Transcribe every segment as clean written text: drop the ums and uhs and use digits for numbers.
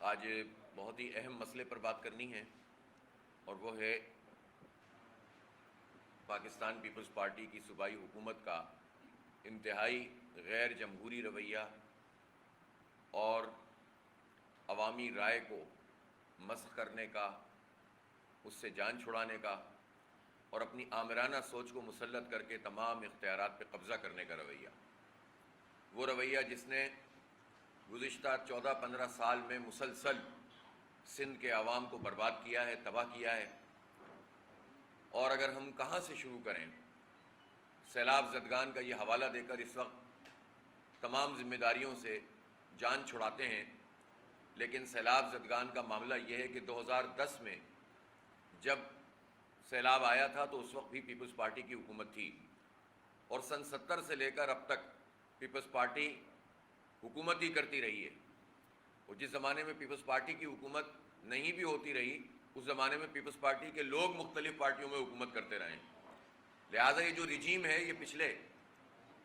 آج بہت ہی اہم مسئلے پر بات کرنی ہے، اور وہ ہے پاکستان پیپلز پارٹی کی صوبائی حکومت کا انتہائی غیر جمہوری رویہ اور عوامی رائے کو مسخ کرنے کا، اس سے جان چھڑانے کا اور اپنی آمرانہ سوچ کو مسلط کر کے تمام اختیارات پہ قبضہ کرنے کا رویہ۔ وہ رویہ جس نے گزشتہ 14-15 سال میں مسلسل سندھ کے عوام کو برباد کیا ہے، تباہ کیا ہے۔ اور اگر ہم کہاں سے شروع کریں، سیلاب زدگان کا یہ حوالہ دے کر اس وقت تمام ذمہ داریوں سے جان چھڑاتے ہیں، لیکن سیلاب زدگان کا معاملہ یہ ہے کہ 2010 میں جب سیلاب آیا تھا تو اس وقت بھی پیپلز پارٹی کی حکومت تھی، اور سن 70 سے لے کر اب تک پیپلز پارٹی حکومت ہی کرتی رہی ہے۔ اور جس زمانے میں پیپلز پارٹی کی حکومت نہیں بھی ہوتی رہی، اس زمانے میں پیپلز پارٹی کے لوگ مختلف پارٹیوں میں حکومت کرتے رہے ہیں۔ لہٰذا یہ جو رجیم ہے یہ پچھلے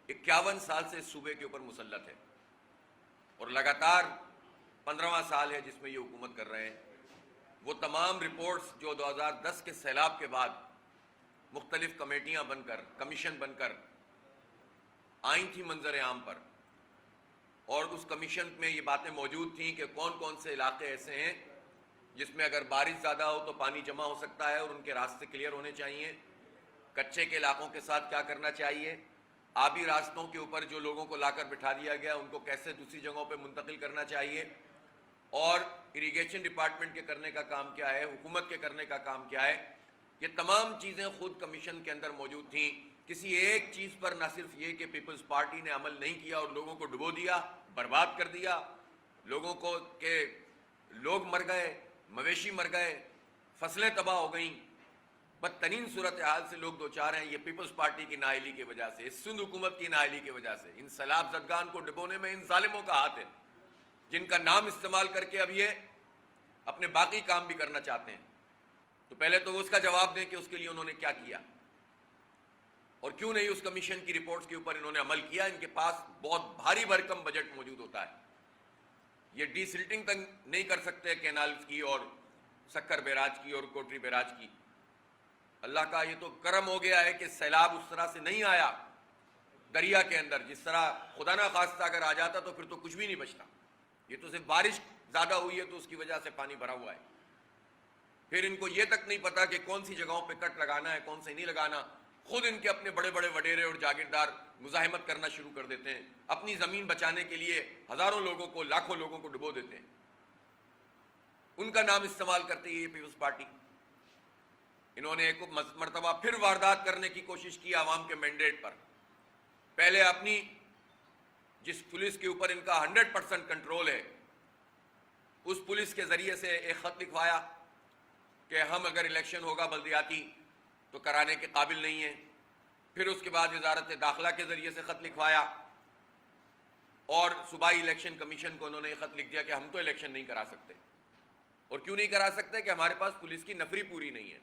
51 سال سے اس صوبے کے اوپر مسلط ہے، اور لگاتار 15واں سال ہے جس میں یہ حکومت کر رہے ہیں۔ وہ تمام رپورٹس جو 2010 کے سیلاب کے بعد مختلف کمیٹیاں بن کر، کمیشن بن کر آئی تھی منظر عام پر، اور اس کمیشن میں یہ باتیں موجود تھیں کہ کون کون سے علاقے ایسے ہیں جس میں اگر بارش زیادہ ہو تو پانی جمع ہو سکتا ہے اور ان کے راستے کلیئر ہونے چاہیے، کچے کے علاقوں کے ساتھ کیا کرنا چاہیے، آبی راستوں کے اوپر جو لوگوں کو لا کر بٹھا دیا گیا ان کو کیسے دوسری جگہوں پہ منتقل کرنا چاہیے، اور اریگیشن ڈپارٹمنٹ کے کرنے کا کام کیا ہے، حکومت کے کرنے کا کام کیا ہے۔ یہ تمام چیزیں خود کمیشن کے اندر موجود تھیں۔ کسی ایک چیز پر نہ صرف یہ کہ پیپلز پارٹی نے عمل نہیں کیا اور لوگوں کو ڈبو دیا، برباد کر دیا، لوگوں کو کہ لوگ مر گئے، مویشی مر گئے، فصلیں تباہ ہو گئیں، بدترین صورتحال سے لوگ دوچار ہیں۔ یہ پیپلز پارٹی کی نااہلی کی وجہ سے، اس سندھ حکومت کی نااہلی کی وجہ سے، ان سیلاب زدگان کو ڈبونے میں ان ظالموں کا ہاتھ ہے، جن کا نام استعمال کر کے اب یہ اپنے باقی کام بھی کرنا چاہتے ہیں۔ تو پہلے تو اس کا جواب دیں کہ اس کے لیے انہوں نے کیا کیا، اور کیوں نہیں اس کمیشن کی رپورٹس کے اوپر انہوں نے عمل کیا۔ ان کے پاس بہت بھاری بھرکم بجٹ موجود ہوتا ہے، یہ ڈی سلٹنگ تک نہیں کر سکتے کینالز کی اور سکر بیراج کی اور کوٹری بیراج کی۔ اللہ کا یہ تو کرم ہو گیا ہے کہ سیلاب اس طرح سے نہیں آیا دریا کے اندر، جس طرح خدا نہ خواستہ اگر آ جاتا تو پھر تو کچھ بھی نہیں بچتا۔ یہ تو صرف بارش زیادہ ہوئی ہے تو اس کی وجہ سے پانی بھرا ہوا ہے۔ پھر ان کو یہ تک نہیں پتا کہ کون سی جگہوں پہ کٹ لگانا ہے، کون سے نہیں لگانا۔ خود ان کے اپنے بڑے بڑے وڈیرے اور جاگیردار مزاحمت کرنا شروع کر دیتے ہیں، اپنی زمین بچانے کے لیے ہزاروں لوگوں کو، لاکھوں لوگوں کو ڈبو دیتے ہیں۔ ان کا نام استعمال کرتے ہی یہ پیپلز پارٹی، انہوں نے ایک مرتبہ پھر واردات کرنے کی کوشش کی عوام کے مینڈیٹ پر۔ پہلے اپنی جس پولیس کے اوپر ان کا 100% کنٹرول ہے، اس پولیس کے ذریعے سے ایک خط لکھوایا کہ ہم اگر الیکشن ہوگا بلدیاتی تو کرانے کے قابل نہیں ہیں۔ پھر اس کے بعد وزارت داخلہ کے ذریعے سے خط لکھوایا، اور صوبائی الیکشن کمیشن کو انہوں نے یہ خط لکھ دیا کہ ہم تو الیکشن نہیں کرا سکتے۔ اور کیوں نہیں کرا سکتے؟ کہ ہمارے پاس پولیس کی نفری پوری نہیں ہے۔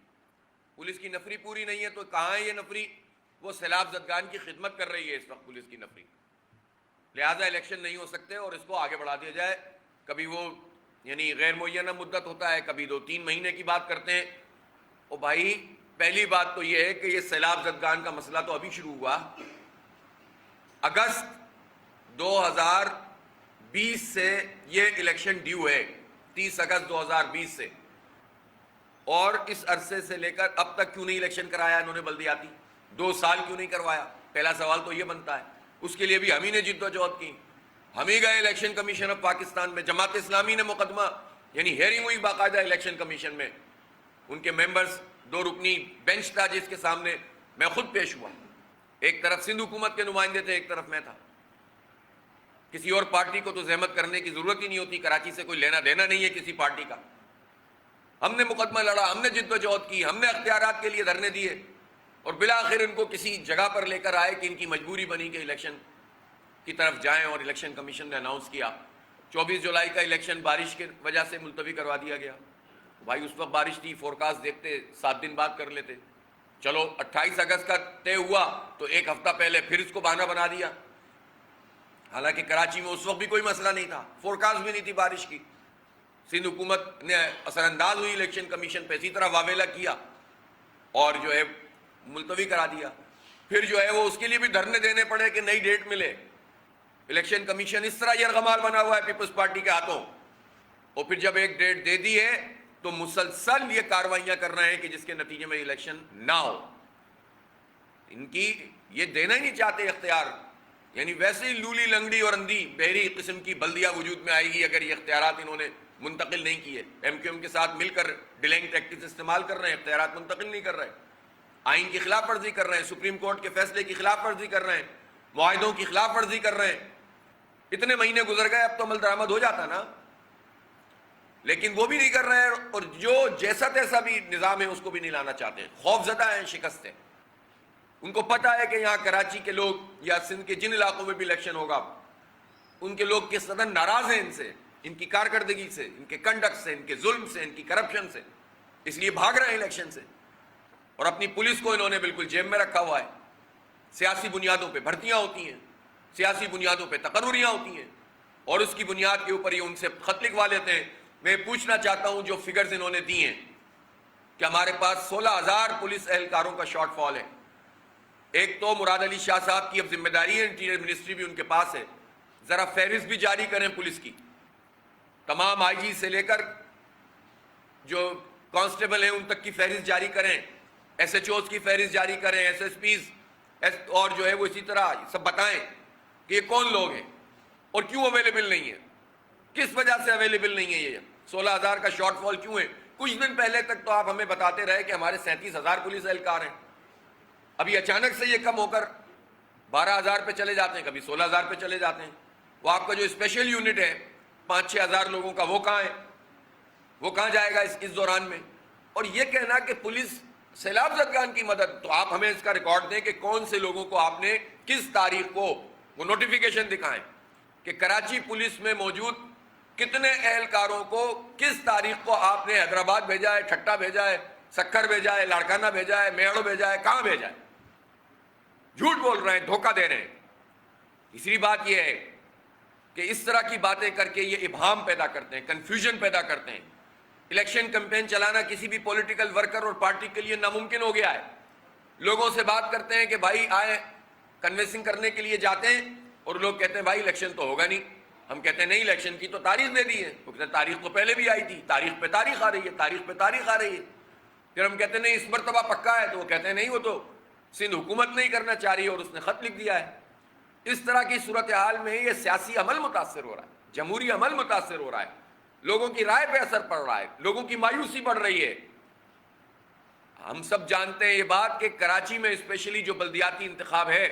پولیس کی نفری پوری نہیں ہے تو کہاں ہے یہ نفری؟ وہ سیلاب زدگان کی خدمت کر رہی ہے اس وقت پولیس کی نفری، لہذا الیکشن نہیں ہو سکتے اور اس کو آگے بڑھا دیا جائے۔ کبھی وہ یعنی غیر معینہ مدت ہوتا ہے، کبھی 2-3 مہینے کی بات کرتے ہیں۔ اور بھائی پہلی بات تو یہ ہے کہ یہ سیلاب زدگان کا مسئلہ تو ابھی شروع ہوا، اگست 2020 سے یہ الیکشن ڈیو ہے، 30 اگست 2020 سے، اور اس عرصے سے لے کر اب تک کیوں نہیں الیکشن کرایا انہوں نے بلدیاتی؟ 2 سال کیوں نہیں کروایا؟ پہلا سوال تو یہ بنتا ہے۔ اس کے لیے بھی ہم ہی نے جد و جہد کی، ہم ہی گئے الیکشن کمیشن آف پاکستان میں، جماعت اسلامی نے مقدمہ یعنی ہیئرنگ ہوئی باقاعدہ الیکشن کمیشن میں، ان کے ممبرز 2 رکنی بینچ تھا جس کے سامنے میں خود پیش ہوا، ایک طرف سندھ حکومت کے نمائندے تھے، ایک طرف میں تھا۔ کسی اور پارٹی کو تو زحمت کرنے کی ضرورت ہی نہیں ہوتی، کراچی سے کوئی لینا دینا نہیں ہے کسی پارٹی کا۔ ہم نے مقدمہ لڑا، ہم نے جد و جہد کی، ہم نے اختیارات کے لیے دھرنے دیے، اور بالآخر ان کو کسی جگہ پر لے کر آئے کہ ان کی مجبوری بنی کہ الیکشن کی طرف جائیں، اور الیکشن کمیشن نے اناؤنس کیا 24 جولائی کا الیکشن بارش کی وجہ سے ملتوی کروا دیا گیا۔ بھائی اس وقت بارش تھی، فورکاسٹ دیکھتے 7 دن بعد کر لیتے، چلو 28 اگست کا طے ہوا تو 1 ہفتہ پہلے پھر اس کو بہانہ بنا دیا، حالانکہ کراچی میں اس وقت بھی کوئی مسئلہ نہیں تھا، فورکاسٹ بھی نہیں تھی بارش کی۔ سندھ حکومت نے اثر انداز ہوئی الیکشن کمیشن پہ، اسی طرح واویلا کیا اور جو ہے ملتوی کرا دیا. پھر جو ہے وہ اس کے لیے بھی دھرنے دینے پڑے کہ نئی ڈیٹ ملے. الیکشن کمیشن اس طرح یرغمال بنا ہوا ہے پیپلز پارٹی کے ہاتھوں، اور پھر جب ایک ڈیٹ دے دی ہے تو مسلسل یہ کارروائیاں کر رہے ہیں کہ جس کے نتیجے میں الیکشن نہ ہو. ان کی یہ دینا ہی نہیں چاہتے اختیار، یعنی ویسے ہی لولی لنگڑی اور اندھی بحری قسم کی بلدیہ وجود میں آئے گی اگر یہ اختیارات انہوں نے منتقل نہیں کیے. ایم کیو ایم کے ساتھ مل کر ڈیلنگ ٹیکٹکس استعمال کر رہے ہیں، اختیارات منتقل نہیں کر رہے، آئین کی خلاف ورزی کر رہے ہیں، سپریم کورٹ کے فیصلے کی خلاف ورزی کر رہے ہیں، معاہدوں کی خلاف ورزی کر رہے ہیں. اتنے مہینے گزر گئے، اب تو عمل درآمد ہو جاتا نا، لیکن وہ بھی نہیں کر رہے ہیں، اور جو جیسا تیسا بھی نظام ہے اس کو بھی نہیں لانا چاہتے. خوف زدہ ہیں، شکست ہیں. ان کو پتہ ہے کہ یہاں کراچی کے لوگ یا سندھ کے جن علاقوں میں بھی الیکشن ہوگا ان کے لوگ کس قدر ناراض ہیں ان سے، ان کی کارکردگی سے، ان کے کنڈکٹ سے، ان کے ظلم سے، ان کی کرپشن سے، اس لیے بھاگ رہے ہیں الیکشن سے. اور اپنی پولیس کو انہوں نے بالکل جیب میں رکھا ہوا ہے. سیاسی بنیادوں پہ بھرتیاں ہوتی ہیں، سیاسی بنیادوں پہ تقرریاں ہوتی ہیں، اور اس کی بنیاد کے اوپر یہ ان سے خط لکھوا لیتے ہیں. میں پوچھنا چاہتا ہوں جو فگرز انہوں نے دی ہیں کہ ہمارے پاس 16,000 پولیس اہلکاروں کا شارٹ فال ہے. ایک تو مراد علی شاہ صاحب کی اب ذمہ داری ہے، انٹیریئر منسٹری بھی ان کے پاس ہے، ذرا فہرست بھی جاری کریں پولیس کی. تمام آئی جی سے لے کر جو کانسٹیبل ہیں ان تک کی فہرست جاری کریں، ایس ایچ اوز کی فہرست جاری کریں، ایس ایس پیز، اور جو ہے وہ اسی طرح سب بتائیں کہ یہ کون لوگ ہیں اور کیوں اویلیبل نہیں ہے، کس وجہ سے اویلیبل نہیں ہے. یہ 16,000 کا شارٹ فال کیوں ہے؟ کچھ دن پہلے تک تو آپ ہمیں بتاتے رہے کہ ہمارے 37,000 پولیس اہلکار ہیں. ابھی اچانک سے یہ کم ہو کر 12,000 پہ چلے جاتے ہیں، کبھی 16,000 پہ چلے جاتے ہیں. وہ آپ کا جو اسپیشل یونٹ ہے 5-6 ہزار لوگوں کا، وہ کہاں ہے؟ وہ کہاں جائے گا اس دوران میں؟ اور یہ کہنا کہ پولیس سیلاب زدگان کی مدد، تو آپ ہمیں اس کا ریکارڈ دیں کہ کون سے لوگوں کو آپ نے کس تاریخ کو وہ نوٹیفیکیشن دکھائیں کہ کراچی پولیس میں موجود کتنے اہلکاروں کو کس تاریخ کو آپ نے حیدرآباد بھیجا ہے، ٹھٹا بھیجا ہے، سکھر بھیجا ہے، لاڑکانہ بھیجا ہے، میڑو بھیجا ہے، کہاں بھیجا ہے؟ جھوٹ بول رہے ہیں، دھوکہ دے رہے ہیں. تیسری بات یہ ہے کہ اس طرح کی باتیں کر کے یہ ابہام پیدا کرتے ہیں، کنفیوژن پیدا کرتے ہیں. الیکشن کیمپین چلانا کسی بھی پولیٹیکل ورکر اور پارٹی کے لیے ناممکن ہو گیا ہے. لوگوں سے بات کرتے ہیں کہ بھائی آئے، کنوینسنگ کرنے کے لیے جاتے ہیں اور لوگ کہتے ہیں بھائی الیکشن تو ہوگا نہیں. ہم کہتے ہیں نہیں، الیکشن کی تو تاریخ دے دی ہے. وہ کہتے ہیں تاریخ تو پہلے بھی آئی تھی، تاریخ پہ تاریخ آ رہی ہے، تاریخ پہ تاریخ آ رہی ہے. پھر ہم کہتے ہیں نہیں اس مرتبہ پکا ہے، تو وہ کہتے ہیں نہیں، وہ تو سندھ حکومت نہیں کرنا چاہ رہی ہے اور اس نے خط لکھ دیا ہے. اس طرح کی صورتحال میں یہ سیاسی عمل متاثر ہو رہا ہے، جمہوری عمل متاثر ہو رہا ہے، لوگوں کی رائے پہ اثر پڑ رہا ہے، لوگوں کی مایوسی بڑھ رہی ہے. ہم سب جانتے ہیں یہ بات کہ کراچی میں اسپیشلی جو بلدیاتی انتخاب ہے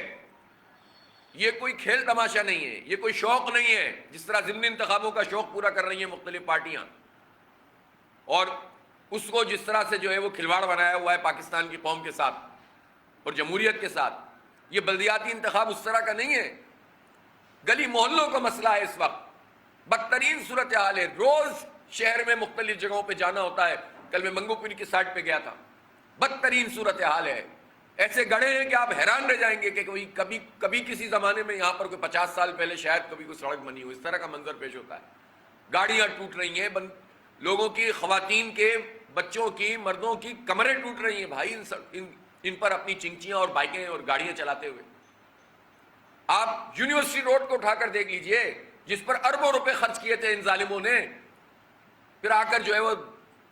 یہ کوئی کھیل تماشا نہیں ہے، یہ کوئی شوق نہیں ہے. جس طرح ضمنی انتخابوں کا شوق پورا کر رہی ہیں مختلف پارٹیاں، اور اس کو جس طرح سے جو ہے وہ کھلواڑ بنایا ہوا ہے پاکستان کی قوم کے ساتھ اور جمہوریت کے ساتھ، یہ بلدیاتی انتخاب اس طرح کا نہیں ہے. گلی محلوں کا مسئلہ ہے. اس وقت بدترین صورتحال ہے. روز شہر میں مختلف جگہوں پہ جانا ہوتا ہے. کل میں منگو پوری کی سائٹ پہ گیا تھا. بدترین صورتحال ہے. ایسے گڑھے ہیں کہ آپ حیران رہ جائیں گے کہ کبھی کسی زمانے میں یہاں پر کوئی 50 سال پہلے شاید کبھی کوئی سڑک بنی ہو. اس طرح کا منظر پیش ہوتا ہے. گاڑیاں ٹوٹ رہی ہیں، لوگوں کی، خواتین کے، بچوں کی، مردوں کی کمریں ٹوٹ رہی ہیں بھائی ان پر اپنی چنچیاں اور بائکیں اور گاڑیاں چلاتے ہوئے. آپ یونیورسٹی روڈ کو اٹھا کر دیکھ لیجئے جس پر اربوں روپے خرچ کیے تھے ان ظالموں نے. پھر آ کر جو ہے وہ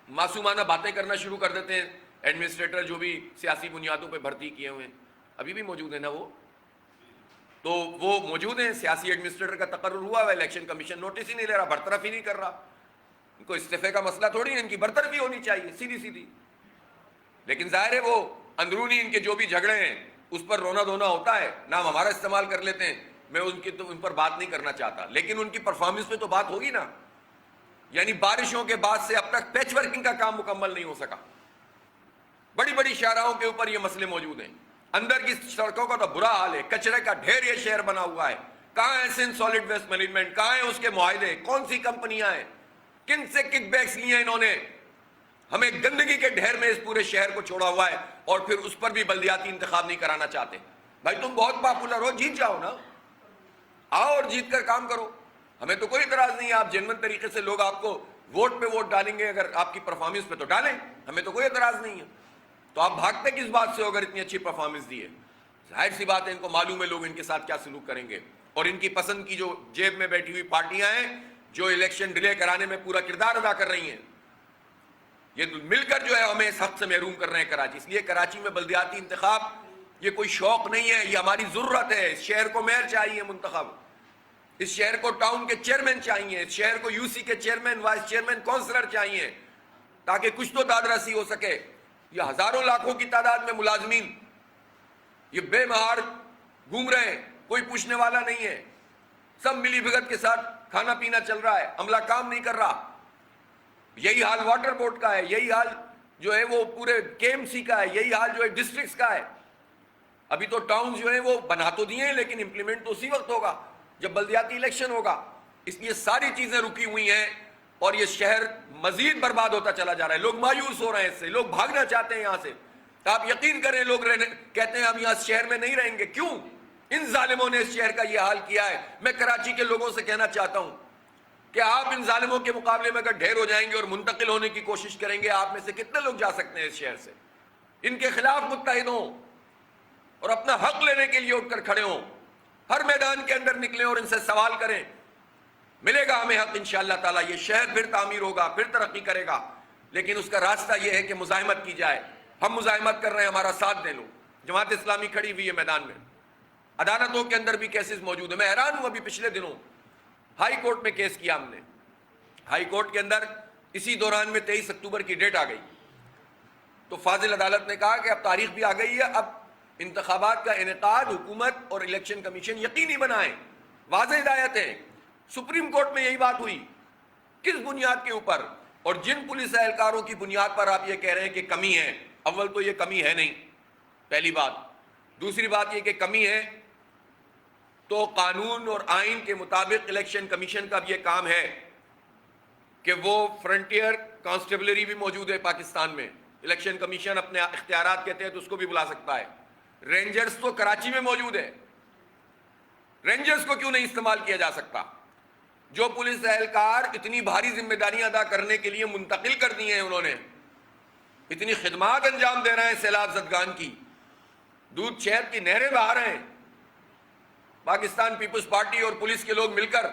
معصومانہ باتیں کرنا شروع کر دیتے ہیں. ایڈمنسٹریٹر جو بھی سیاسی بنیادوں پہ بھرتی کیے ہوئے ہیں ابھی بھی موجود ہیں نا، تو وہ موجود ہیں. سیاسی ایڈمنسٹریٹر کا تقرر ہوا ہے، الیکشن کمیشن نوٹس ہی نہیں لے رہا، برطرف ہی نہیں کر رہا. ان کو استعفے کا مسئلہ تھوڑی ہے، ان کی برطرفی ہونی چاہیے سیدھی سیدھی. لیکن ظاہر ہے وہ اندرونی ان کے جو بھی جھگڑے ہیں اس پر رونا دھونا ہوتا ہے، نام ہمارا استعمال کر لیتے ہیں. میں ان پر بات نہیں کرنا چاہتا، لیکن ان کی پرفارمنس پہ تو بات ہوگی نا. یعنی بارشوں کے بعد سے اب تک پیچ ورکنگ کا کام مکمل نہیں ہو سکا. بڑی بڑی شاہراہوں کے اوپر یہ مسئلے موجود ہیں. اندر کی سڑکوں کا تو برا حال ہے، کچرے کا ڈھیر یہ شہر بنا ہوا ہے. کہاں ہے سالڈ ویسٹ مینجمنٹ؟ کہاں ہیں اس کے معاہدے؟ کون سی کمپنیاں ہیں؟ کن سے کک بیکس لیے ہیں انہوں نے؟ ہمیں گندگی کے ڈھیر میں اس پورے شہر کو چھوڑا ہوا ہے، اور پھر اس پر بھی بلدیاتی انتخاب نہیں کرانا چاہتے. بھائی تم بہت پاپولر ہو، جیت جاؤ نا، آؤ اور جیت کر کام کرو. ہمیں تو کوئی اعتراض نہیں ہے، آپ جنون طریقے سے لوگ آپ کو ووٹ پہ ووٹ ڈالیں گے اگر آپ کی پرفارمنس پہ تو ڈالیں, ہمیں تو کوئی اعتراض نہیں ہے. تو آپ بھاگتے کس بات سے ہو اگر اتنی اچھی پرفارمنس دی ہے؟ ظاہر سی بات ہے ان کو معلوم ہے لوگ ان کے ساتھ کیا سلوک کریں گے, اور ان کی پسند کی جو جیب میں بیٹھی ہوئی پارٹیاں ہیں جو الیکشن ڈیلے کرانے میں پورا کردار ادا کر رہی ہیں, یہ مل کر جو ہے ہمیں اس حق سے محروم کر رہے ہیں کراچی. اس لیے کراچی میں بلدیاتی انتخاب یہ کوئی شوق نہیں ہے, یہ ہماری ضرورت ہے. اس شہر کو میئر چاہیے منتخب, اس شہر کو ٹاؤن کے چیئرمین چاہیے, اس شہر کو یو سی کے چیئرمین, وائس چیئرمین, کونسلر چاہیے, تاکہ کچھ تو داد رسی ہو سکے. یہ ہزاروں لاکھوں کی تعداد میں ملازمین یہ بے مہار گھوم رہے ہیں, کوئی پوچھنے والا نہیں ہے, سب ملی بھگت کے ساتھ کھانا پینا چل رہا ہے, عملہ کام نہیں کر رہا. یہی حال واٹر بورڈ کا ہے, یہی حال جو ہے وہ پورے کے ایم سی کا ہے, یہی حال جو ہے ڈسٹرکٹس کا ہے. ابھی تو ٹاؤن جو ہیں وہ بنا تو دیے ہیں لیکن امپلیمنٹ تو اسی وقت ہوگا جب بلدیاتی الیکشن ہوگا. اس لیے ساری چیزیں رکی ہوئی ہیں اور یہ شہر مزید برباد ہوتا چلا جا رہا ہے. لوگ مایوس ہو رہے ہیں اس سے, لوگ بھاگنا چاہتے ہیں یہاں سے. تو آپ یقین کریں لوگ کہتے ہیں ہم یہاں شہر میں نہیں رہیں گے. کیوں؟ ان ظالموں نے اس شہر کا یہ حال کیا ہے. میں کراچی کے لوگوں سے کہنا چاہتا ہوں کہ آپ ان ظالموں کے مقابلے میں اگر ڈھیر ہو جائیں گے اور منتقل ہونے کی کوشش کریں گے, آپ میں سے کتنے لوگ جا سکتے ہیں اس شہر سے؟ ان کے خلاف متحد ہوں اور اپنا حق لینے کے لیے اٹھ کر کھڑے ہوں, ہر میدان کے اندر نکلیں اور ان سے سوال کریں. ملے گا ہمیں حق انشاءاللہ تعالیٰ. یہ شہر پھر تعمیر ہوگا, پھر ترقی کرے گا, لیکن اس کا راستہ یہ ہے کہ مزاحمت کی جائے. ہم مزاحمت کر رہے ہیں, ہمارا ساتھ دے لو. جماعت اسلامی کھڑی ہوئی ہے میدان میں, عدالتوں کے اندر بھی کیسز موجود ہیں. میں حیران ہوں, ابھی پچھلے دنوں ہائی کورٹ میں کیس کیا ہم نے. ہائی کورٹ کے اندر اسی دوران میں 23 اکتوبر کی ڈیٹ آ گئی تو فاضل عدالت نے کہا کہ اب تاریخ بھی آ گئی ہے, اب انتخابات کا انعقاد حکومت اور الیکشن کمیشن یقینی بنائیں. واضح ہدایت ہے. سپریم کورٹ میں یہی بات ہوئی. کس بنیاد کے اوپر؟ اور جن پولیس اہلکاروں کی بنیاد پر آپ یہ کہہ رہے ہیں کہ کمی ہے, اول تو یہ کمی ہے نہیں, پہلی بات. دوسری بات یہ کہ کمی ہے تو قانون اور آئین کے مطابق الیکشن کمیشن کا بھی یہ کام ہے کہ وہ فرنٹیئر کانسٹیبلری بھی موجود ہے پاکستان میں. الیکشن کمیشن اپنے اختیارات کے تحت اس کو بھی بلا سکتا ہے. رینجرز تو کراچی میں موجود ہے, رینجرز کو کیوں نہیں استعمال کیا جا سکتا؟ جو پولیس اہلکار اتنی بھاری ذمہ داریاں ادا کرنے کے لیے منتقل کر دی ہیں, انہوں نے اتنی خدمات انجام دے رہے ہیں سیلاب زدگان کی, دودھ شہد کی نہریں بہا رہے ہیں. پاکستان پیپلز پارٹی اور پولیس کے لوگ مل کر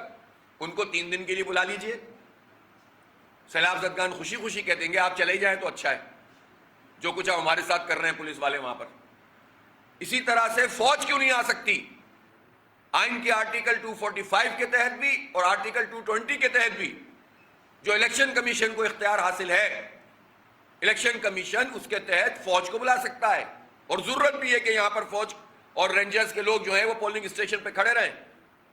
ان کو 3 دن کے لیے بلا لیجئے. سیلاب زدگان خوشی خوشی کہہ دیں گے آپ چلے جائیں تو اچھا ہے, جو کچھ آپ ہمارے ساتھ کر رہے ہیں پولیس والے وہاں پر. اسی طرح سے فوج کیوں نہیں آ سکتی؟ آئین کے آرٹیکل 245 کے تحت بھی اور آرٹیکل 220 کے تحت بھی جو الیکشن کمیشن کو اختیار حاصل ہے, الیکشن کمیشن اس کے تحت فوج کو بلا سکتا ہے. اور ضرورت بھی ہے کہ یہاں پر فوج اور رینجرز کے لوگ جو ہیں وہ پولنگ اسٹیشن پہ کھڑے رہیں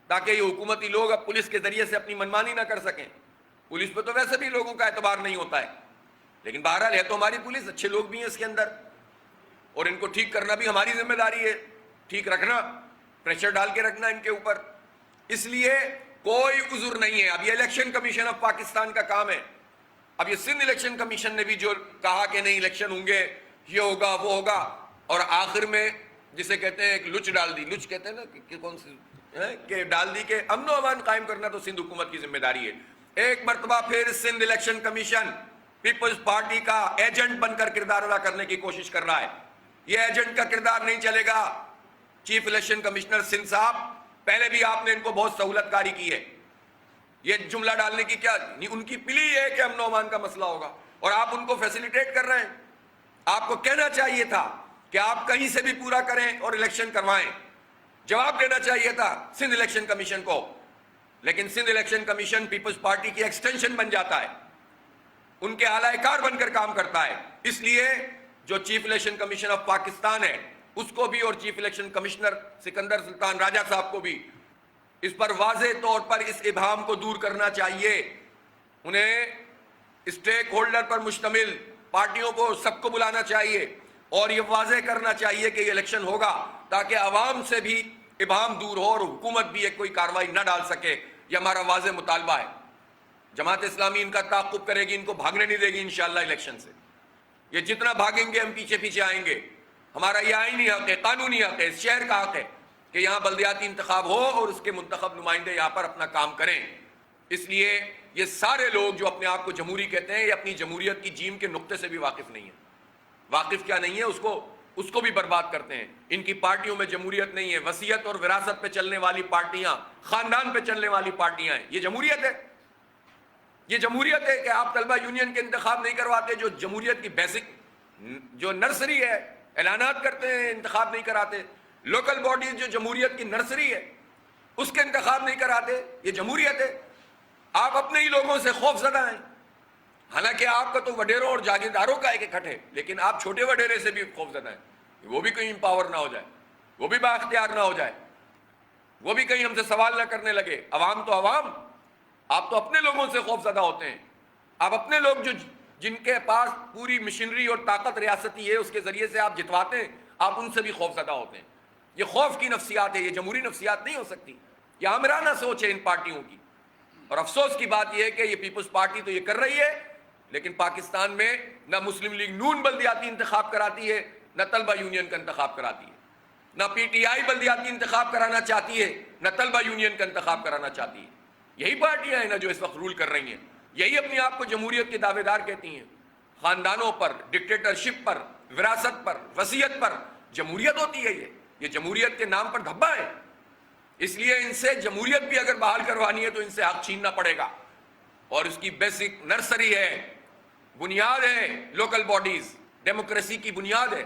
تاکہ یہ حکومتی لوگ اب پولیس کے ذریعے سے اپنی منمانی نہ کر سکیں. پولیس پہ تو ویسے بھی لوگوں کا اعتبار نہیں ہوتا ہے, لیکن بہرحال ہے تو ہماری پولیس, اچھے لوگ بھی ہیں اس کے اندر, اور ان کو ٹھیک کرنا بھی ہماری ذمہ داری ہے. ٹھیک رکھنا, پریشر ڈال کے رکھنا ان کے اوپر. اس لیے کوئی عذر نہیں ہے. اب یہ الیکشن کمیشن آف پاکستان کا کام ہے. اب یہ سندھ الیکشن کمیشن نے بھی جو کہا کہ نہیں الیکشن ہوں گے, یہ ہوگا وہ ہوگا, اور آخر میں جسے کہتے ہیں ایک لچ ڈال دی, لچ کہتے ہیں نا کہ کون سی کہ ڈال دی کہ امن و امان قائم کرنا تو سندھ حکومت کی ذمہ داری ہے. ایک مرتبہ پھر سندھ الیکشن کمیشن پیپلز پارٹی کا ایجنٹ بن کر کردار ادا کرنے کی کوشش کر رہا ہے. یہ ایجنٹ کا کردار نہیں چلے گا. چیف الیکشن کمشنر سندھ صاحب, پہلے بھی آپ نے ان کو بہت سہولت کاری کی ہے. یہ جملہ ڈالنے کی کیا ان کی پلی ہے کہ امن و امان کا مسئلہ ہوگا, اور آپ ان کو فیسیلیٹیٹ کر رہے ہیں. آپ کو کہنا چاہیے تھا کہ آپ کہیں سے بھی پورا کریں اور الیکشن کروائیں. جواب دینا چاہیے تھا سندھ الیکشن کمیشن کو, لیکن سندھ الیکشن کمیشن پیپلز پارٹی کی ایکسٹینشن بن جاتا ہے, ان کے اعلی کار بن کر کام کرتا ہے. اس لیے جو chief election commission of Pakistan ہے اس کو بھی, اور چیف الیکشن کمشنر سکندر سلطان راجہ صاحب کو بھی اس پر واضح طور پر اس ابہام کو دور کرنا چاہیے. انہیں اسٹیک ہولڈر پر مشتمل پارٹیوں کو سب کو بلانا چاہیے اور یہ واضح کرنا چاہیے کہ یہ الیکشن ہوگا تاکہ عوام سے بھی ابہام دور ہو اور حکومت بھی ایک کوئی کارروائی نہ ڈال سکے. یہ ہمارا واضح مطالبہ ہے. جماعت اسلامی ان کا تعاقب کرے گی, ان کو بھاگنے نہیں دے گی انشاءاللہ الیکشن سے. یہ جتنا بھاگیں گے ہم پیچھے پیچھے آئیں گے. ہمارا یہ آئینی حق ہے, قانونی حق ہے, اس شہر کا حق ہے کہ یہاں بلدیاتی انتخاب ہو اور اس کے منتخب نمائندے یہاں پر اپنا کام کریں. اس لیے یہ سارے لوگ جو اپنے آپ کو جمہوری کہتے ہیں یہ اپنی جمہوریت کی جیم کے نقطے سے بھی واقف نہیں ہیں. واقف کیا نہیں ہے اس کو بھی برباد کرتے ہیں. ان کی پارٹیوں میں جمہوریت نہیں ہے. وصیت اور وراثت پہ چلنے والی پارٹیاں، خاندان پہ چلنے والی پارٹیاں ہیں. یہ جمہوریت ہے؟ یہ جمہوریت ہے کہ آپ طلبہ یونین کے انتخاب نہیں کرواتے؟ جو جمہوریت کی بیسک جو نرسری ہے، اعلانات کرتے ہیں، انتخاب نہیں کراتے. لوکل باڈیز جو جمہوریت کی نرسری ہے اس کے انتخاب نہیں کراتے. یہ جمہوریت ہے؟ آپ اپنے ہی لوگوں سے خوف زدہ ہیں. حالانکہ آپ کا تو وڈیروں اور جاگیرداروں کا ایک اکٹھ ہے، لیکن آپ چھوٹے وڈیرے سے بھی خوف زدہ ہیں. وہ بھی کہیں امپاور نہ ہو جائے، وہ بھی بااختیار نہ ہو جائے، وہ بھی کہیں ہم سے سوال نہ کرنے لگے. عوام تو عوام، آپ تو اپنے لوگوں سے خوف زدہ ہوتے ہیں. آپ اپنے لوگ جن کے پاس پوری مشینری اور طاقت ریاستی ہے اس کے ذریعے سے آپ جتواتے ہیں، آپ ان سے بھی خوف زدہ ہوتے ہیں. یہ خوف کی نفسیات ہے، یہ جمہوری نفسیات نہیں ہو سکتی. یہ آمرانہ سوچ ہے ان پارٹیوں کی. اور افسوس کی بات یہ ہے کہ یہ پیپلز پارٹی تو یہ کر رہی ہے، لیکن پاکستان میں نہ مسلم لیگ نون بلدیاتی انتخاب کراتی ہے، نہ طلبہ یونین کا انتخاب کراتی ہے. نہ پی ٹی آئی بلدیاتی انتخاب کرانا چاہتی ہے، نہ طلبہ یونین کا انتخاب کرانا چاہتی ہے. یہی پارٹیاں ہیں نا جو اس وقت رول کر رہی ہیں. یہی اپنے آپ کو جمہوریت کے دعوے دار کہتی ہیں. خاندانوں پر، ڈکٹیٹرشپ پر، وراثت پر، وصیت پر جمہوریت ہوتی ہے. یہ جمہوریت کے نام پر دھبا ہے. اس لیے ان سے جمہوریت بھی اگر بحال کروانی ہے تو ان سے حق چھیننا پڑے گا. اور اس کی بیسک نرسری ہے، بنیاد ہے لوکل باڈیز، ڈیموکریسی کی بنیاد ہے.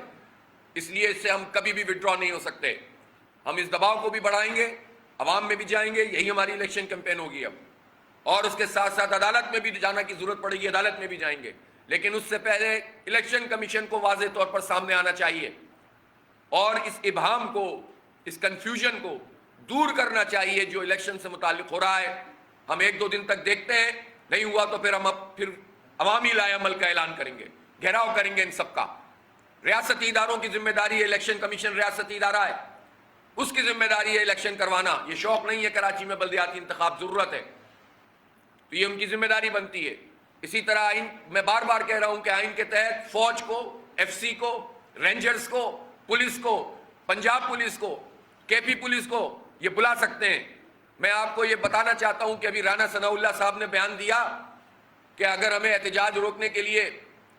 اس لیے اس سے ہم کبھی بھی وڈرا نہیں ہو سکتے. ہم اس دباؤ کو بھی بڑھائیں گے، عوام میں بھی جائیں گے. یہی ہماری الیکشن کیمپین ہوگی اب. اور اس کے ساتھ ساتھ عدالت میں بھی جانا کی ضرورت پڑے گی، عدالت میں بھی جائیں گے. لیکن اس سے پہلے الیکشن کمیشن کو واضح طور پر سامنے آنا چاہیے اور اس ابہام کو، اس کنفیوژن کو دور کرنا چاہیے جو الیکشن سے متعلق ہو رہا ہے. ہم 1-2 دن تک دیکھتے ہیں، نہیں ہوا تو پھر ہم عوامی لائے عمل کا اعلان کریں گے، گھیراؤ کریں گے ان سب کا. ریاستی اداروں کی ذمہ داری ہے، الیکشن کمیشن ریاستی ادارہ ہے، اس کی ذمہ داری ہے الیکشن کروانا. یہ شوق نہیں ہے کراچی میں بلدیاتی انتخاب، ضرورت ہے تو یہ ان کی ذمہ داری بنتی ہے. اسی طرح آئین، میں بار بار کہہ رہا ہوں کہ آئین کے تحت فوج کو، ایف سی کو، رینجرز کو، پولیس کو، پنجاب پولیس کو، کے پی پولیس کو یہ بلا سکتے ہیں. میں آپ کو یہ بتانا چاہتا ہوں کہ ابھی رانا ثناء اللہ صاحب نے بیان دیا کہ اگر ہمیں احتجاج روکنے کے لیے،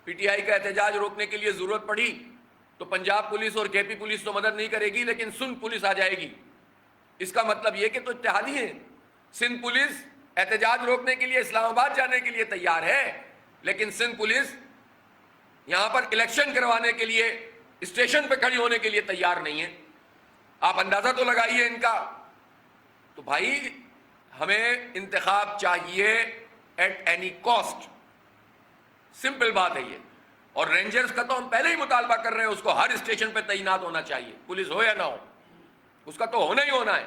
پی ٹی آئی کا احتجاج روکنے کے لیے ضرورت پڑی تو پنجاب پولیس اور کے پی پولیس تو مدد نہیں کرے گی، لیکن سندھ پولیس آ جائے گی. اس کا مطلب یہ کہ تو اتحادی ہیں. سندھ پولیس احتجاج روکنے کے لیے اسلام آباد جانے کے لیے تیار ہے، لیکن سندھ پولیس یہاں پر الیکشن کروانے کے لیے اسٹیشن پہ کھڑی ہونے کے لیے تیار نہیں ہے. آپ اندازہ تو لگائیے ان کا. تو بھائی ہمیں انتخاب چاہیے ایٹ اینی کاسٹ. سمپل بات ہے یہ. اور رینجرز کا تو ہم پہلے ہی مطالبہ کر رہے ہیں، اس کو ہر اسٹیشن پہ تعینات ہونا چاہیے، پولیس ہو یا نہ ہو، اس کا تو ہونا ہی ہونا ہے.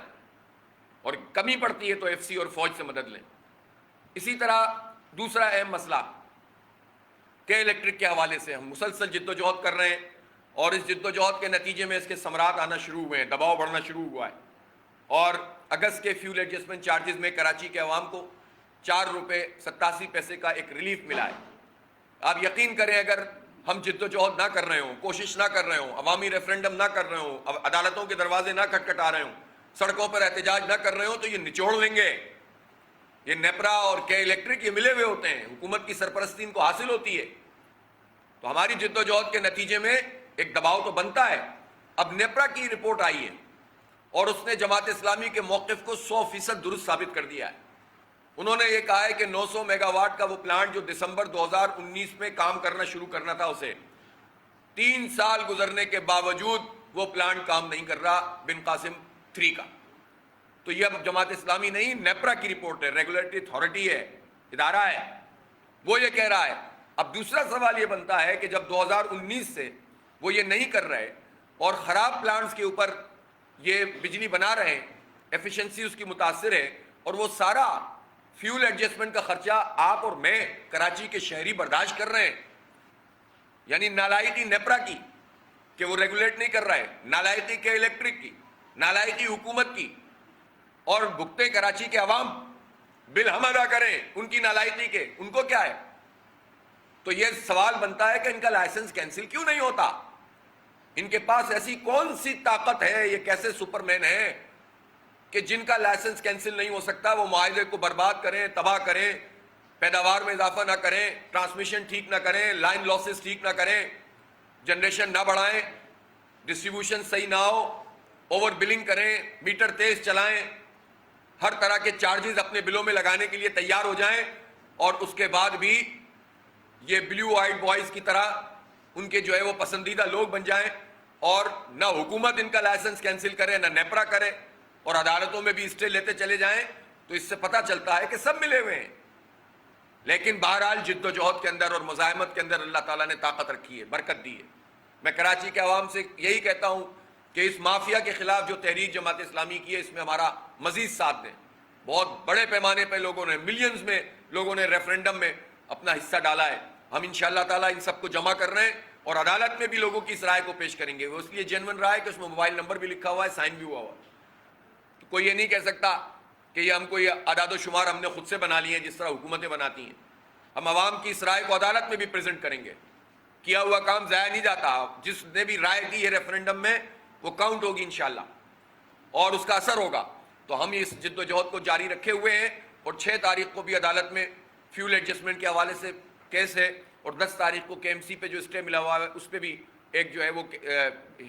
اور کمی پڑتی ہے تو ایف سی اور فوج سے مدد لیں. اسی طرح دوسرا اہم مسئلہ کہ الیکٹرک کے حوالے سے ہم مسلسل جد و جہد کر رہے ہیں اور اس جد و جہد کے نتیجے میں اس کے ثمرات آنا شروع ہوئے ہیں، دباؤ بڑھنا شروع ہوا ہے. اور اگست کے فیول ایڈجسٹمنٹ چارجز میں کراچی کے عوام کو 4 روپے 87 پیسے کا ایک ریلیف ملا ہے. آپ یقین کریں اگر ہم جد و جہد نہ کر رہے ہوں، کوشش نہ کر رہے ہوں، عوامی ریفرینڈم نہ کر رہے ہوں، عدالتوں کے دروازے نہ کھٹکھٹا رہے ہوں، سڑکوں پر احتجاج نہ کر رہے ہوں، تو یہ نچوڑ لیں گے. یہ نیپرا اور کے الیکٹرک یہ ملے ہوئے ہوتے ہیں، حکومت کی سرپرستی ان کو حاصل ہوتی ہے. تو ہماری جد و جہد کے نتیجے میں ایک دباؤ تو بنتا ہے. اب نیپرا کی رپورٹ آئی ہے اور اس نے جماعت اسلامی کے موقف کو 100% درست ثابت کر دیا ہے. انہوں نے یہ کہا ہے کہ 900 میگا واٹ کا وہ پلانٹ جو دسمبر 2019 میں کام کرنا شروع کرنا تھا، اسے 3 سال گزرنے کے باوجود وہ پلانٹ کام نہیں کر رہا، بن قاسم 3 کا. تو یہ اب جماعت اسلامی نہیں، نیپرا کی رپورٹ ہے، ریگولیٹری اتھارٹی ہے، ادارہ ہے، وہ یہ کہہ رہا ہے. اب دوسرا سوال یہ بنتا ہے کہ جب 2019 سے وہ یہ نہیں کر رہے اور خراب پلانٹس کے اوپر یہ بجلی بنا رہے ہیں، ایفیشنسی اس کی متاثر ہے، اور وہ سارا فیول ایڈجسٹمنٹ کا خرچہ آپ اور میں کراچی کے شہری برداشت کر رہے ہیں. یعنی نالائقی نیپرا کی کہ وہ ریگولیٹ نہیں کر رہا ہے، نالائقی کے الیکٹرک کی، نالائقی حکومت کی، اور بھگتے کراچی کے عوام بل ہم ادا کریں ان کی نالائقی کے. ان کو کیا ہے؟ تو یہ سوال بنتا ہے کہ ان کا لائسنس کینسل کیوں نہیں ہوتا؟ ان کے پاس ایسی کون سی طاقت ہے، یہ کیسے سپر مین ہے کہ جن کا لائسنس کینسل نہیں ہو سکتا؟ وہ معاہدے کو برباد کریں، تباہ کریں، پیداوار میں اضافہ نہ کریں, ٹرانسمیشن ٹھیک نہ کریں, لائن لاسز ٹھیک نہ کریں, جنریشن نہ بڑھائیں, ڈسٹریبیوشن صحیح نہ ہو, اوور بلنگ کریں, میٹر تیز چلائیں, ہر طرح کے چارجز اپنے بلوں میں لگانے کے لیے تیار ہو جائیں, اور اس کے بعد بھی یہ بلیو آئیڈ بوائز کی طرح ان کے جو ہے وہ پسندیدہ لوگ بن جائیں, اور نہ حکومت ان کا لائسنس کینسل کرے نہ نیپرا کرے, اور عدالتوں میں بھی اسٹے لیتے چلے جائیں. تو اس سے پتہ چلتا ہے کہ سب ملے ہوئے ہیں. لیکن بہرحال جد و جہد کے اندر اور مزاحمت کے اندر اللہ تعالیٰ نے طاقت رکھی ہے, برکت دی ہے. میں کراچی کے عوام سے یہی کہتا ہوں کہ اس مافیا کے خلاف جو تحریک جماعت اسلامی کی ہے, اس میں ہمارا مزید ساتھ دیں. بہت بڑے پیمانے پہ لوگوں نے, ملینز میں لوگوں نے ریفرنڈم میں اپنا حصہ ڈالا ہے. ہم انشاءاللہ تعالیٰ ان سب کو جمع کر رہے ہیں, اور عدالت میں بھی لوگوں کی اس رائے کو پیش کریں گے. وہ اس لیے جینون رائے کہ اس میں موبائل نمبر بھی لکھا ہوا ہے, سائن بھی ہوا ہوا ہے. تو کوئی یہ نہیں کہہ سکتا کہ یہ ہم کو یہ اعداد و شمار ہم نے خود سے بنا لیے ہیں جس طرح حکومتیں بناتی ہیں. ہم عوام کی اس رائے کو عدالت میں بھی پریزنٹ کریں گے. کیا ہوا کام ضائع نہیں جاتا. جس نے بھی رائے دی ہے ریفرنڈم میں وہ کاؤنٹ ہوگی انشاءاللہ, اور اس کا اثر ہوگا. تو ہم اس جد و جہد کو جاری رکھے ہوئے ہیں, اور 6 تاریخ کو بھی عدالت میں فیول ایڈجسٹمنٹ کے حوالے سے کیس ہے, اور 10 تاریخ کو کے ایم سی پہ جو اسٹے ملا ہوا ہے اس پہ بھی ایک جو ہے وہ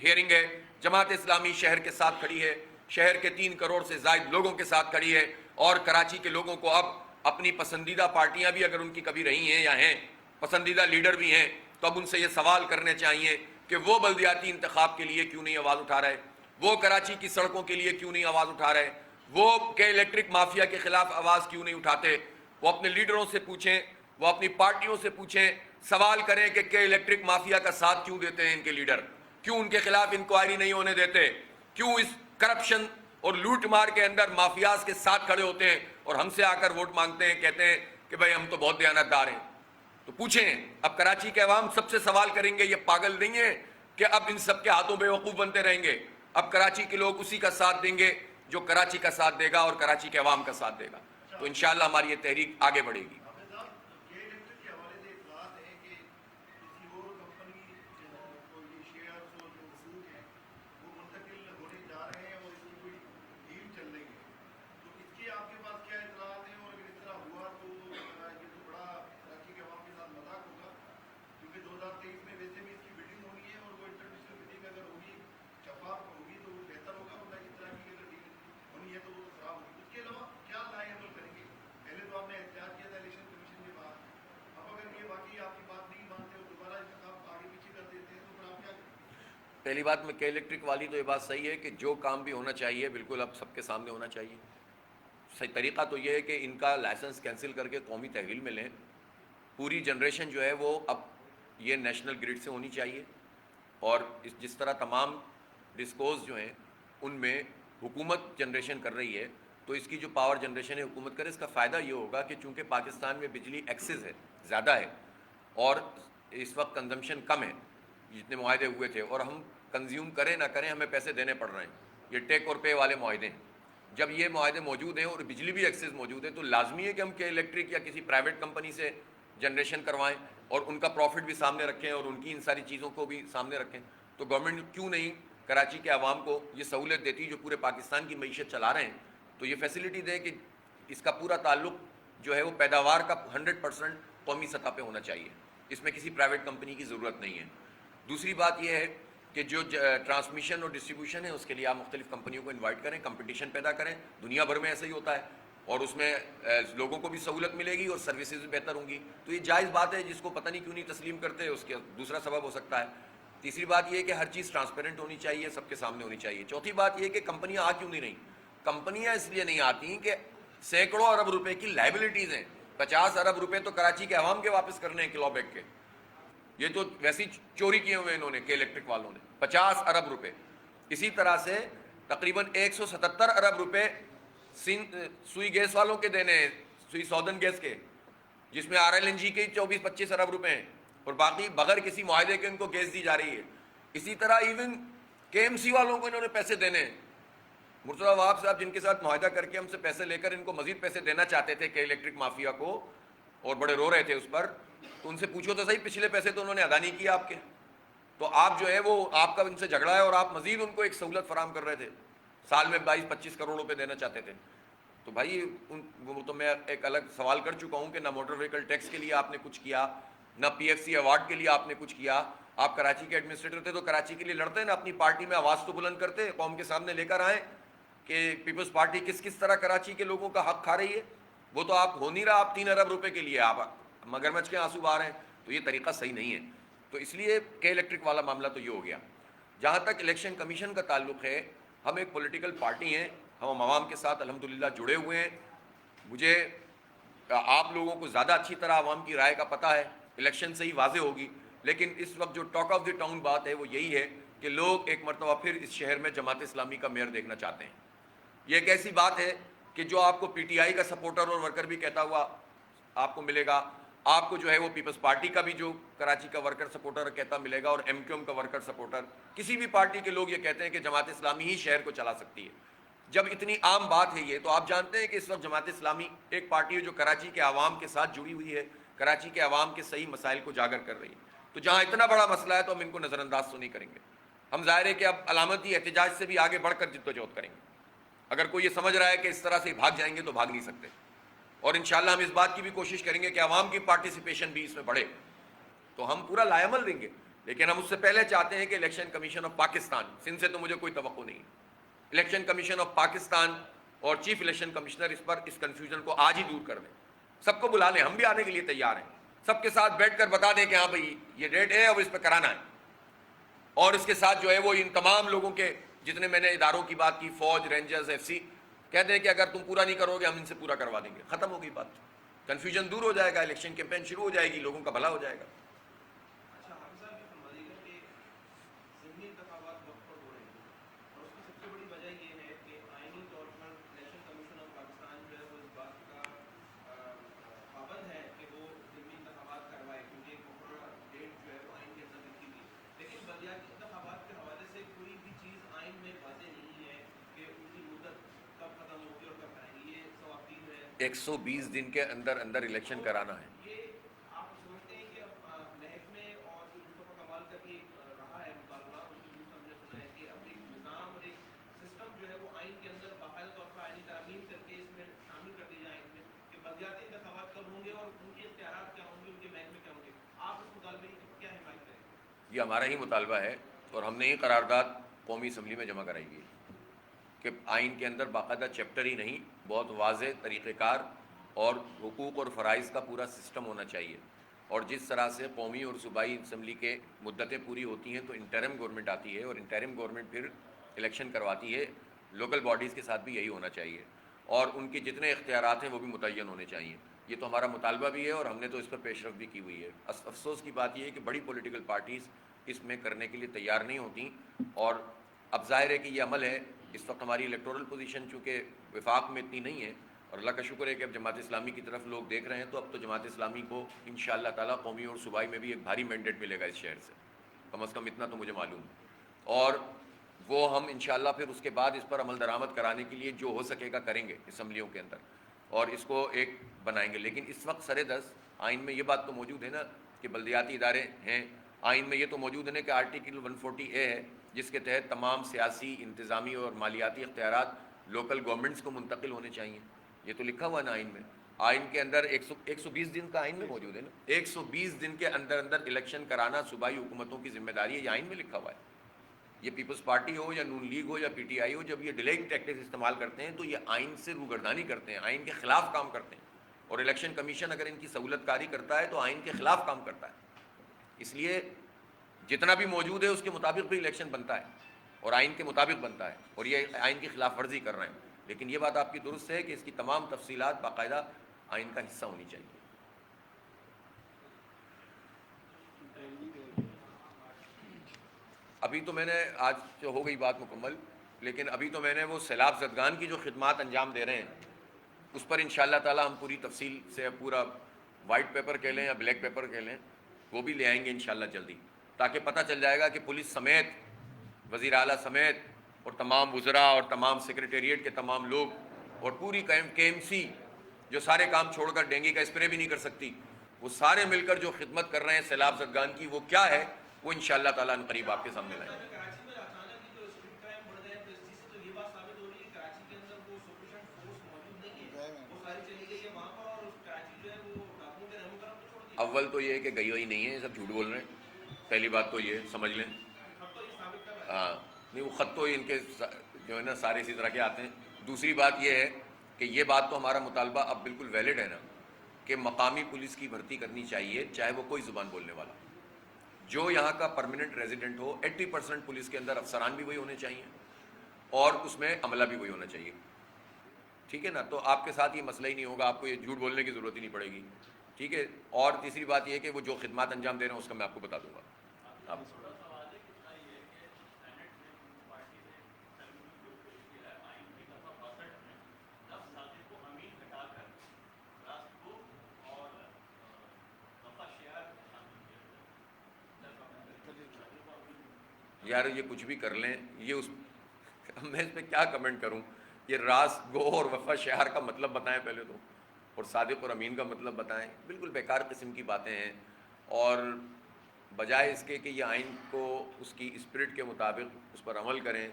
ہیئرنگ ہے. جماعت اسلامی شہر کے ساتھ کھڑی ہے, شہر کے 3 کروڑ سے زائد لوگوں کے ساتھ کھڑی ہے, اور کراچی کے لوگوں کو اب اپنی پسندیدہ پارٹیاں بھی اگر ان کی کبھی رہی ہیں یا ہیں, پسندیدہ لیڈر بھی ہیں, تو اب ان سے یہ سوال کرنے چاہیے کہ وہ بلدیاتی انتخاب کے لیے کیوں نہیں آواز اٹھا رہے, وہ کراچی کی سڑکوں کے لیے کیوں نہیں آواز اٹھا رہے, وہ کہ الیکٹرک مافیا کے خلاف آواز کیوں نہیں اٹھاتے. وہ اپنے لیڈروں سے پوچھیں, وہ اپنی پارٹیوں سے پوچھیں, سوال کریں کہ الیکٹرک مافیا کا ساتھ کیوں دیتے ہیں ان کے لیڈر, کیوں ان کے خلاف انکوائری نہیں ہونے دیتے, کیوں اس کرپشن اور لوٹ مار کے اندر مافیاز کے ساتھ کھڑے ہوتے ہیں, اور ہم سے آ کر ووٹ مانگتے ہیں, کہتے ہیں کہ بھائی ہم تو بہت دیانتدار ہیں. تو پوچھیں, اب کراچی کے عوام سب سے سوال کریں گے, یہ پاگل نہیں ہے کہ اب ان سب کے ہاتھوں بیوقوف بنتے رہیں گے. اب کراچی کے لوگ اسی کا ساتھ دیں گے جو کراچی کا ساتھ دے گا اور کراچی کے عوام کا ساتھ دے گا. تو انشاءاللہ ہماری یہ تحریک آگے بڑھے گی. پہلی بات میں کہ الیکٹرک والی تو یہ بات صحیح ہے کہ جو کام بھی ہونا چاہیے بالکل اب سب کے سامنے ہونا چاہیے. صحیح طریقہ تو یہ ہے کہ ان کا لائسنس کینسل کر کے قومی تحویل میں لیں. پوری جنریشن جو ہے وہ اب یہ نیشنل گریڈ سے ہونی چاہیے, اور جس طرح تمام ڈسکوز جو ہیں ان میں حکومت جنریشن کر رہی ہے, تو اس کی جو پاور جنریشن ہے حکومت کرے. اس کا فائدہ یہ ہوگا کہ چونکہ پاکستان میں بجلی ایکسس ہے, زیادہ ہے, اور اس وقت کنزمپشن کم ہے جتنے معاہدے ہوئے تھے, اور ہم کنزیوم کریں نہ کریں ہمیں پیسے دینے پڑ رہے ہیں. یہ ٹیک اور پے والے معاہدے ہیں. جب یہ معاہدے موجود ہیں اور بجلی بھی ایکسس موجود ہے, تو لازمی ہے کہ ہم کہ الیکٹرک یا کسی پرائیویٹ کمپنی سے جنریشن کروائیں, اور ان کا پروفٹ بھی سامنے رکھیں, اور ان کی ان ساری چیزوں کو بھی سامنے رکھیں. تو گورنمنٹ کیوں نہیں کراچی کے عوام کو یہ سہولت دیتی جو پورے پاکستان کی معیشت چلا رہے ہیں, تو یہ فیسلٹی دے کہ اس کا پورا تعلق جو ہے وہ پیداوار کا 100% قومی سطح پہ ہونا چاہیے. اس میں کسی پرائیویٹ کمپنی کی ضرورت نہیں ہے. دوسری بات یہ ہے کہ جو ٹرانسمیشن اور ڈسٹریبیوشن ہے اس کے لیے آپ مختلف کمپنیوں کو انوائٹ کریں, کمپٹیشن پیدا کریں. دنیا بھر میں ایسا ہی ہوتا ہے, اور اس میں لوگوں کو بھی سہولت ملے گی اور سروسز بھی بہتر ہوں گی. تو یہ جائز بات ہے, جس کو پتہ نہیں کیوں نہیں تسلیم کرتے, اس کے دوسرا سبب ہو سکتا ہے. تیسری بات یہ ہے کہ ہر چیز ٹرانسپیرنٹ ہونی چاہیے, سب کے سامنے ہونی چاہیے. چوتھی بات یہ کہ کمپنیاں آ کیوں نہیں رہیں. کمپنیاں اس لیے نہیں آتی کہ سینکڑوں ارب روپے کی لائبلٹیز ہیں. 50 ارب روپے تو کراچی کے عوام کے واپس کرنے ہیں کلو بیک کے. یہ تو ویسی چوری کیے ہوئے انہوں نے کہ الیکٹرک والوں نے 50 ارب روپے. اسی طرح سے تقریباً 177 ارب روپے سوئی گیس والوں کے دینے ہیں, سوئی سودن گیس کے, جس میں RLNG کے 24-25 ارب روپے ہیں, اور باقی بغیر کسی معاہدے کے ان کو گیس دی جا رہی ہے. اسی طرح ایون KMC والوں کو انہوں نے پیسے دینے ہیں. مرتضیٰ وہاب صاحب جن کے ساتھ معاہدہ کر کے ہم سے پیسے لے کر ان کو مزید پیسے دینا چاہتے تھے کہ الیکٹرک مافیا کو, اور بڑے رو رہے تھے اس پر, تو ان سے پوچھو تو صحیح, پچھلے پیسے تو انہوں نے ادا نہیں کیا آپ کے. تو آپ جو ہے وہ آپ کا ان سے جھگڑا ہے, اور آپ مزید ان کو ایک سہولت فراہم کر رہے تھے, سال میں 22-25 کروڑ روپے دینا چاہتے تھے. تو بھائی وہ تو میں ایک الگ سوال کر چکا ہوں کہ نہ موٹر وہیکل ٹیکس کے لیے آپ نے کچھ کیا، نہ پی ایف سی ایوارڈ کے لیے آپ نے کچھ کیا. آپ کراچی کے ایڈمنسٹریٹر تھے تو کراچی کے لیے لڑتے نا، اپنی پارٹی میں آواز تو بلند کرتے، قوم کے سامنے لے کر آئیں کہ پیپلز پارٹی کس کس طرح کراچی کے لوگوں کا حق کھا رہی ہے. وہ تو آپ ہو نہیں رہا، آپ 3 ارب روپے کے لیے آپ مگرمچھ کے آنسو بہا رہے ہیں. تو یہ طریقہ صحیح نہیں ہے. تو اس لیے کے الیکٹرک والا معاملہ تو یہ ہو گیا. جہاں تک الیکشن کمیشن کا تعلق ہے، ہم ایک پولیٹیکل پارٹی ہیں، ہم عوام کے ساتھ الحمدللہ جڑے ہوئے ہیں. مجھے آپ لوگوں کو زیادہ اچھی طرح عوام کی رائے کا پتہ ہے، الیکشن سے ہی واضح ہوگی. لیکن اس وقت جو ٹاک آف دی ٹاؤن بات ہے وہ یہی ہے کہ لوگ ایک مرتبہ پھر اس شہر میں جماعت اسلامی کا میئر دیکھنا چاہتے ہیں. یہ ایک ایسی بات ہے کہ جو آپ کو پی ٹی آئی کا سپورٹر اور ورکر بھی کہتا ہوا آپ کو ملے گا، آپ کو جو ہے وہ پیپلز پارٹی کا بھی جو کراچی کا ورکر سپورٹر کہتا ملے گا، اور ایم کیو ایم کا ورکر سپورٹر، کسی بھی پارٹی کے لوگ یہ کہتے ہیں کہ جماعت اسلامی ہی شہر کو چلا سکتی ہے. جب اتنی عام بات ہے یہ، تو آپ جانتے ہیں کہ اس وقت جماعت اسلامی ایک پارٹی ہے جو کراچی کے عوام کے ساتھ جڑی ہوئی ہے، کراچی کے عوام کے صحیح مسائل کو اجاگر کر رہی ہے. تو جہاں اتنا بڑا مسئلہ ہے تو ہم ان کو نظر انداز تو نہیں کریں گے. ہم ظاہر ہے کہ اب علامتی احتجاج سے بھی آگے بڑھ کر جدوجہد کریں گے. اگر کوئی یہ سمجھ رہا ہے کہ اس طرح سے بھاگ جائیں گے تو بھاگ نہیں سکتے. اور انشاءاللہ ہم اس بات کی بھی کوشش کریں گے کہ عوام کی پارٹیسپیشن بھی اس میں بڑھے. تو ہم پورا لائے عمل دیں گے، لیکن ہم اس سے پہلے چاہتے ہیں کہ election commission of Pakistan, Sindh سے تو مجھے کوئی توقع نہیں ہے، الیکشن کمیشن آف پاکستان اور چیف الیکشن کمشنر اس کنفیوژن کو آج ہی دور کر دیں. سب کو بلا لیں، ہم بھی آنے کے لیے تیار ہیں. سب کے ساتھ بیٹھ کر بتا دیں کہ ہاں بھائی یہ ڈیٹ ہے، اب اس پہ کرانا ہے. اور اس کے ساتھ جو ہے وہ ان تمام لوگوں کے جتنے میں نے اداروں کی بات کی، فوج، رینجرز، ایف سی، کہہ دیں کہ اگر تم پورا نہیں کرو گے ہم ان سے پورا کروا دیں گے. ختم ہو گئی بات، کنفیوژن دور ہو جائے گا، الیکشن کیمپین شروع ہو جائے گی، لوگوں کا بھلا ہو جائے گا. اچھا حافظ صاحب یہ فرمائیے گا کہ ضمنی انتخابات وقت پر ہو رہے ہیں، اور اس کی سب سے بڑی وجہ یہ ہے کہ آئینی طور پر الیکشن کمیشن آف پاکستان جو ہے وہ اس بات کا پابند ہے کہ وہ ضمنی انتخابات کروائے، کیونکہ ایک مقررہ ڈیٹ جو ہے وہ آئین کے اندر لکھی گئی. لیکن بلدیاتی انتخابات کے حوالے سے کوئی بھی چیز آئین میں واضح نہیں ہے کہ ان کی مدت کب ختم ہوگی اور کب کریں گے. یہ سوابدید ہے 120 دن کے اندر اندر الیکشن کرانا ہے. یہ آپ سمجھتے ہیں کہ اب محکمے اور جو مصطفیٰ کمال کا بھی رہا ہے مطالبہ، ان کے منہ سے ہم نے سنا ہے کہ اب ایک نظام اور ایک سسٹم جو ہے وہ آئین کے اندر باقاعدہ طور پر آئینی ترامیم کر کے اس میں شامل کر دی جائیں آئین میں کہ بلدیاتی انتخابات کب ہوں گے اور ان کے اختیارات کیا ہوں گے، ان کے محکمے کیا ہوں گے. آپ اس مطالبے کی کیا حمایت کریں گے؟ یہ ہمارا ہی مطالبہ ہے اور ہم نے یہ قرارداد قومی اسمبلی میں جمع کرائی گئی کہ آئین کے اندر باقاعدہ چیپٹر ہی نہیں، بہت واضح طریقہ کار اور حقوق اور فرائض کا پورا سسٹم ہونا چاہیے. اور جس طرح سے قومی اور صوبائی اسمبلی کے مدتیں پوری ہوتی ہیں تو انٹرم گورنمنٹ آتی ہے، اور انٹرم گورنمنٹ پھر الیکشن کرواتی ہے، لوکل باڈیز کے ساتھ بھی یہی ہونا چاہیے، اور ان کے جتنے اختیارات ہیں وہ بھی متعین ہونے چاہیے. یہ تو ہمارا مطالبہ بھی ہے اور ہم نے تو اس پر پیش رفت بھی کی ہوئی ہے. افسوس کی بات یہ ہے کہ بڑی پولیٹیکل پارٹیز اس میں کرنے کے لیے تیار نہیں ہوتی. اور اب ظاہر ہے کہ یہ عمل ہے، اس وقت ہماری الیکٹورل پوزیشن چونکہ وفاق میں اتنی نہیں ہے، اور اللہ کا شکر ہے کہ اب جماعت اسلامی کی طرف لوگ دیکھ رہے ہیں، تو اب تو جماعت اسلامی کو انشاءاللہ تعالیٰ قومی اور صوبائی میں بھی ایک بھاری مینڈیٹ ملے گا اس شہر سے، کم از کم اتنا تو مجھے معلوم ہے. اور وہ ہم انشاءاللہ پھر اس کے بعد اس پر عمل درآمد کرانے کے لیے جو ہو سکے گا کریں گے اسمبلیوں کے اندر، اور اس کو ایک بنائیں گے. لیکن اس وقت سر دست آئین میں یہ بات تو موجود ہے نا کہ بلدیاتی ادارے ہیں. آئین میں یہ تو موجود ہے نا کہ آرٹیکل 140A ہے، جس کے تحت تمام سیاسی، انتظامی اور مالیاتی اختیارات لوکل گورنمنٹس کو منتقل ہونے چاہیے. یہ تو لکھا ہوا ہے نا آئین میں. آئین کے اندر 120 دن کا آئین میں موجود ہے نا، 120 دن کے اندر اندر الیکشن کرانا صوبائی حکومتوں کی ذمہ داری ہے. یہ آئین میں لکھا ہوا ہے. یہ پیپلز پارٹی ہو یا نون لیگ ہو یا پی ٹی آئی ہو، جب یہ ڈیلیگ ٹیکٹکس استعمال کرتے ہیں تو یہ آئین سے روگردانی کرتے ہیں، آئین کے خلاف کام کرتے ہیں. اور الیکشن کمیشن اگر ان کی سہولت کاری کرتا ہے تو آئین کے خلاف کام کرتا ہے. اس لیے جتنا بھی موجود ہے اس کے مطابق بھی الیکشن بنتا ہے اور آئین کے مطابق بنتا ہے، اور یہ آئین کی خلاف ورزی کر رہے ہیں. لیکن یہ بات آپ کی درست ہے کہ اس کی تمام تفصیلات باقاعدہ آئین کا حصہ ہونی چاہیے. ابھی تو میں نے آج جو ہو گئی بات مکمل، لیکن ابھی تو میں نے وہ سیلاب زدگان کی جو خدمات انجام دے رہے ہیں اس پر انشاءاللہ تعالی ہم پوری تفصیل سے پورا وائٹ پیپر کہہ لیں یا بلیک پیپر کہہ لیں، وہ بھی لے آئیں گے انشاءاللہ جلدی، تاکہ پتہ چل جائے گا کہ پولیس سمیت، وزیر اعلیٰ سمیت، اور تمام وزراء اور تمام سیکریٹریٹ کے تمام لوگ اور پوری کے ایم سی جو سارے کام چھوڑ کر ڈینگی کا اسپرے بھی نہیں کر سکتی، وہ سارے مل کر جو خدمت کر رہے ہیں سیلاب زدگان کی، وہ کیا ہے وہ انشاءاللہ تعالیٰ ان قریب آپ کے سامنے لائیں گے. کراچی میں اچانک جو اسٹریٹ کرائم بڑھ گئے تو اس چیز سے تو یہ بات ثابت ہو رہی ہے کہ کراچی کے اندر وہ سفیشینٹ فورس موجود نہیں اول تو یہ ہے کہ گئی ہوئی نہیں ہے، یہ سب جھوٹ بول رہے ہیں، پہلی بات تو یہ سمجھ لیں. ہاں نہیں، وہ خط تو ان کے جو ہے نا سارے اسی طرح کے آتے ہیں. دوسری بات یہ ہے کہ یہ بات تو ہمارا مطالبہ اب بالکل ویلڈ ہے نا کہ مقامی پولیس کی بھرتی کرنی چاہیے، چاہے وہ کوئی زبان بولنے والا جو یہاں کا پرماننٹ ریزیڈنٹ ہو. 80% پولیس کے اندر افسران بھی وہی ہونے چاہیے اور اس میں عملہ بھی وہی ہونا چاہیے. ٹھیک ہے نا، تو آپ کے ساتھ یہ مسئلہ ہی نہیں ہوگا، آپ کو یہ جھوٹ بولنے کی ضرورت ہی نہیں پڑے گی. ٹھیک ہے. اور تیسری بات یہ کہ وہ جو خدمات انجام دے رہے ہیں اس کا میں آپ کو بتا دوں گا. آپ یار یہ کچھ بھی کر لیں، یہ اس میں اس پہ کیا کمنٹ کروں. یہ راست گو اور وفا شعار کا مطلب بتائیں پہلے تو، اور صادق اور امین کا مطلب بتائیں. بالکل بیکار قسم کی باتیں ہیں. اور بجائے اس کے کہ یہ آئین کو اس کی اسپرٹ کے مطابق اس پر عمل کریں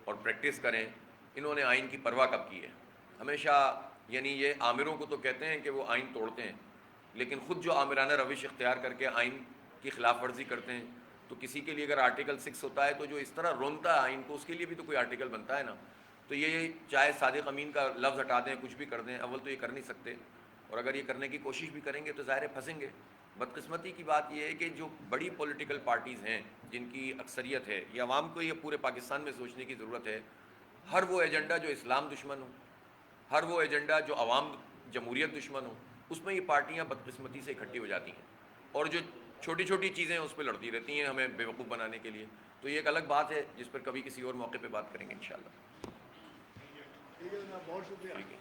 اور پریکٹس کریں، انہوں نے آئین کی پرواہ کب کی ہے؟ ہمیشہ یعنی یہ آمروں کو تو کہتے ہیں کہ وہ آئین توڑتے ہیں، لیکن خود جو آمرانہ روش اختیار کر کے آئین کی خلاف ورزی کرتے ہیں، تو کسی کے لیے اگر آرٹیکل 6 ہوتا ہے تو جو اس طرح رونتا ہے آئین کو، اس کے لیے بھی تو کوئی آرٹیکل بنتا ہے نا. تو یہ چاہے صادق امین کا لفظ ہٹا دیں، کچھ بھی کر دیں، اول تو یہ کر نہیں سکتے، اور اگر یہ کرنے کی کوشش بھی کریں گے تو ظاہر ہے پھنسیں گے. بدقسمتی کی بات یہ ہے کہ جو بڑی پولیٹیکل پارٹیز ہیں جن کی اکثریت ہے، یہ عوام کو یہ پورے پاکستان میں سوچنے کی ضرورت ہے. ہر وہ ایجنڈا جو اسلام دشمن ہو، ہر وہ ایجنڈا جو عوام جمہوریت دشمن ہو، اس میں یہ پارٹیاں بدقسمتی سے اکٹھی ہو جاتی ہیں، اور جو چھوٹی چھوٹی چیزیں اس پہ لڑتی رہتی ہیں ہمیں بیوقوف بنانے کے لیے. تو یہ ایک الگ بات ہے جس پر کبھی کسی اور موقع پہ بات کریں گے انشاءاللہ. ٹھیک ہے جناب، بہت شکریہ. ٹھیک ہے.